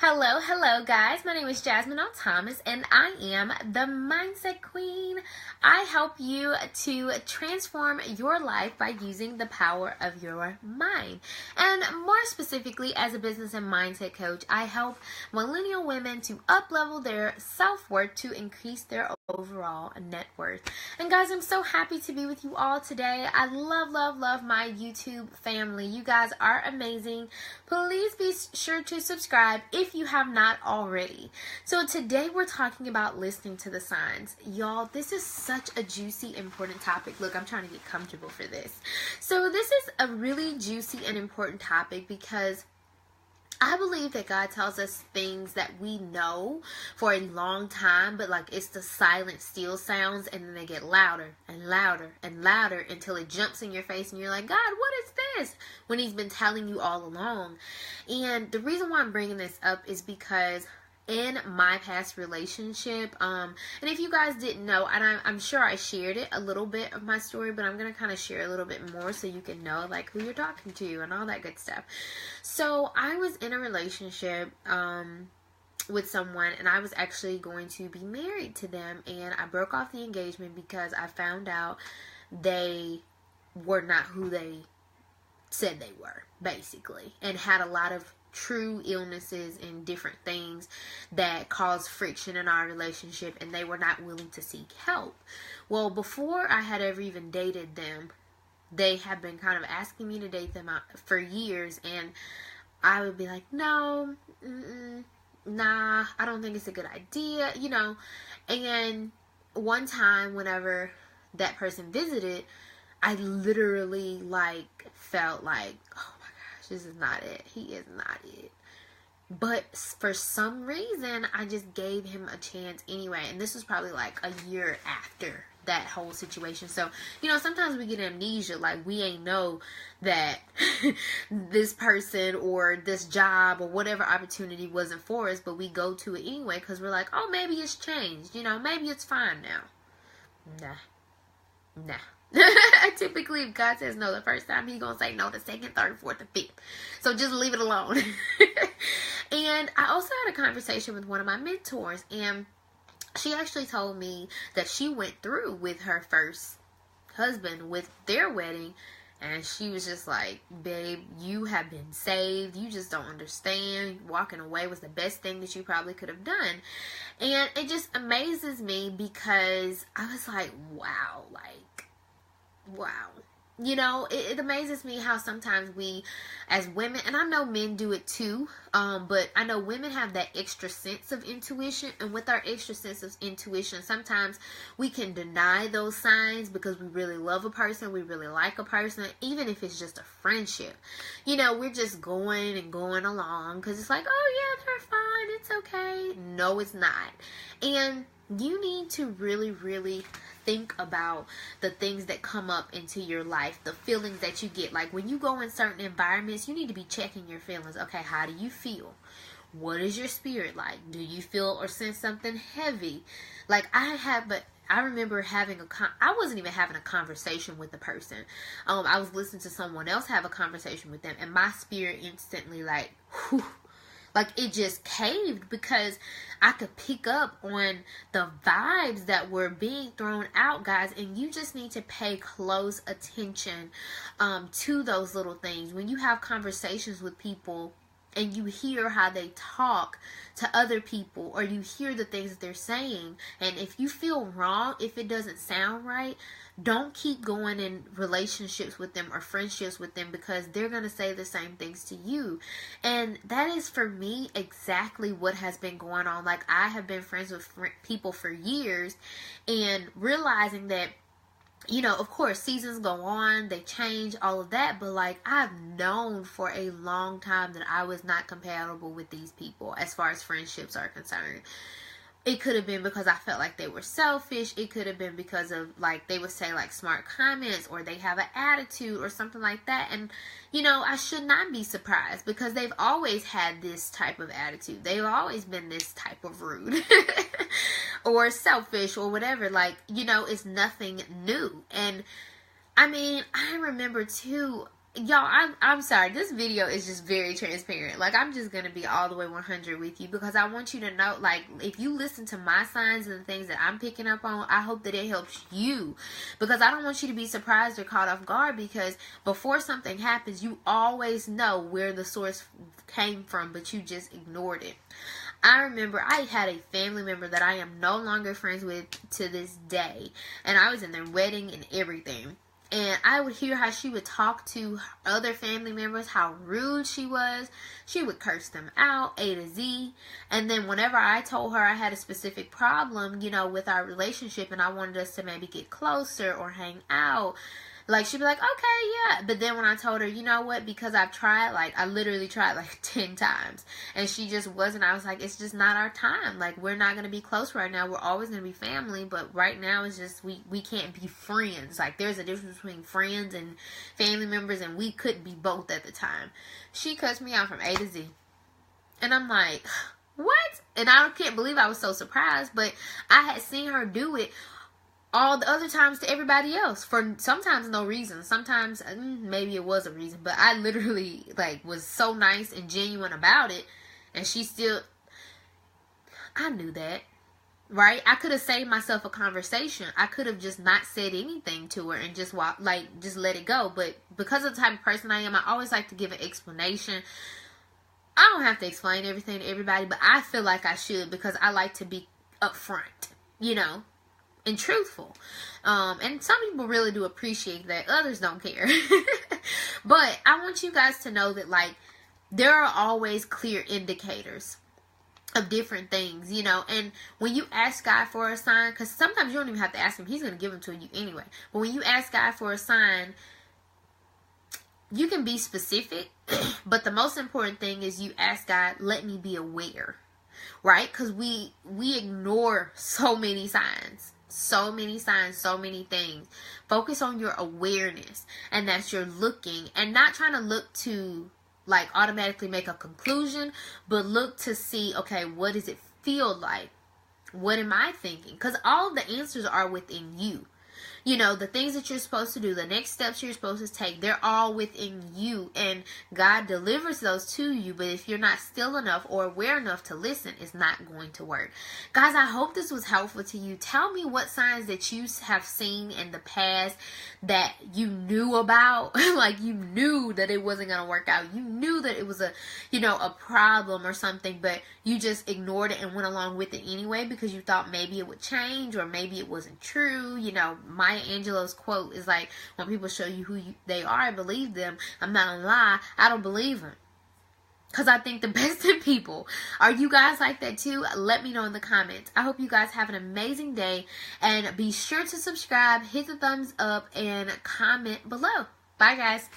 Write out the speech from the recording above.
Hello guys. My name is Jasmine Thomas and I am the Mindset Queen. I help you to transform your life by using the power of your mind. And more specifically, as a business and mindset coach, I help millennial women to up-level their self-worth to increase their overall net worth. And guys, I'm so happy to be with you all today. I love my YouTube family. You guys are amazing. Please be sure to subscribe if you have not already. So today we're talking about listening to the signs. Y'all, this is such a juicy, important topic. Look, I'm trying to get comfortable for this. So this is a really juicy and important topic because I believe that God tells us things that we know for a long time, but like it's the silent, still sounds, and then they get louder and louder and louder until it jumps in your face and you're like, God, what is this? When He's been telling you all along. And the reason why I'm bringing this up is because in my past relationship, and if you guys didn't know, and I'm sure I shared it a little bit of my story, but I'm going to kind of share a little bit more so you can know like who you're talking to and all that good stuff. So I was in a relationship with someone, and I was actually going to be married to them, and I broke off the engagement because I found out they were not who they said they were, basically, and had a lot of true illnesses and different things that caused friction in our relationship, and they were not willing to seek help. Well, before I had ever even dated them, they had been kind of asking me to date them out for years, and I would be like, no, nah, I don't think it's a good idea, you know. And one time whenever that person visited, I literally like felt like, oh my gosh, this is not it. He is not it. But for some reason, I just gave him a chance anyway. And this was probably like a year after that whole situation. So, you know, sometimes we get amnesia. Like we ain't know that this person or this job or whatever opportunity wasn't for us, but we go to it anyway because we're like, oh, maybe it's changed. You know, maybe it's fine now. Nah. Typically, if God says no the first time, He's gonna say no the second, third, fourth, and fifth. So just leave it alone. And I also had a conversation with one of my mentors, and she actually told me that she went through with her first husband with their wedding, and she was just like, babe, you have been saved. You just don't understand. Walking away was the best thing that you probably could have done. And it just amazes me because I was like, wow. You know, it amazes me how sometimes we as women, and I know men do it too, but I know women have that extra sense of intuition, and with our extra sense of intuition, sometimes we can deny those signs because we really love a person, we really like a person, even if it's just a friendship. You know, we're just going and going along because it's like, oh yeah, they're fine, it's okay. No, it's not. And you need to really think about the things that come up into your life, the feelings that you get. Like when you go in certain environments, you need to be checking your feelings. Okay, how do you feel? What is your spirit like? Do you feel or sense something heavy? Like I remember I wasn't even having a conversation with the person. I was listening to someone else have a conversation with them, and my spirit instantly like, whew, like it just caved because I could pick up on the vibes that were being thrown out, guys. And you just need to pay close attention to those little things. When you have conversations with people and you hear how they talk to other people, or you hear the things that they're saying, and if you feel wrong, if it doesn't sound right, don't keep going in relationships with them or friendships with them, because they're going to say the same things to you. And that is, for me, exactly what has been going on. Like, I have been friends with people for years, and realizing that, you know, of course, seasons go on, they change, all of that, but like, I've known for a long time that I was not compatible with these people as far as friendships are concerned. It could have been because I felt like they were selfish. It could have been because of, like, they would say, like, smart comments, or they have an attitude or something like that. And, you know, I should not be surprised because they've always had this type of attitude. They've always been this type of rude or selfish or whatever. Like, you know, it's nothing new. And, I mean, I remember, too, y'all, I'm sorry. This video is just very transparent. Like, I'm just going to be all the way 100 with you because I want you to know, like, if you listen to my signs and the things that I'm picking up on, I hope that it helps you, because I don't want you to be surprised or caught off guard, because before something happens, you always know where the source came from, but you just ignored it. I remember I had a family member that I am no longer friends with to this day, and I was in their wedding and everything. And I would hear how she would talk to other family members, how rude she was. She would curse them out, A to Z. And then whenever I told her I had a specific problem, you know, with our relationship, and I wanted us to maybe get closer or hang out, like, she'd be like, okay, yeah. But then when I told her, you know what, because I've tried, like, I literally tried like 10 times, and she just wasn't, I was like, it's just not our time. Like, we're not going to be close right now. We're always going to be family, but right now it's just, we can't be friends. Like, there's a difference between friends and family members, and we couldn't be both at the time. She cuts me out from A to Z. And I'm like, what? And I can't believe I was so surprised, but I had seen her do it all the other times to everybody else for sometimes no reason. Sometimes maybe it was a reason, but I literally like was so nice and genuine about it, and she still, I knew that, right? I could have saved myself a conversation. I could have just not said anything to her and just just let it go. But because of the type of person I am, I always like to give an explanation. I don't have to explain everything to everybody, but I feel like I should, because I like to be upfront, you know, and truthful. And some people really do appreciate that. Others don't care. But I want you guys to know that, like, there are always clear indicators of different things, you know. And when you ask God for a sign, because sometimes you don't even have to ask him, he's going to give them to you anyway. But when you ask God for a sign, you can be specific, but the most important thing is you ask God, let me be aware, right? Because we ignore so many signs. So many signs, so many things. Focus on your awareness, and that's you're looking, and not trying to look to like automatically make a conclusion, but look to see, okay, what does it feel like? What am I thinking? Because all of the answers are within you. You know, the things that you're supposed to do, the next steps you're supposed to take, they're all within you, and God delivers those to you. But if you're not still enough or aware enough to listen, it's not going to work. Guys, I hope this was helpful to you. Tell me what signs that you have seen in the past that you knew about, like you knew that it wasn't going to work out. You knew that it was a, you know, a problem or something, but you just ignored it and went along with it anyway because you thought maybe it would change or maybe it wasn't true. You know, Maya Angelou's quote is like, when people show you who they are, I believe them. I'm not gonna lie, I don't believe them. Because I think the best in people. Are you guys like that too? Let me know in the comments. I hope you guys have an amazing day. And be sure to subscribe, hit the thumbs up, and comment below. Bye, guys.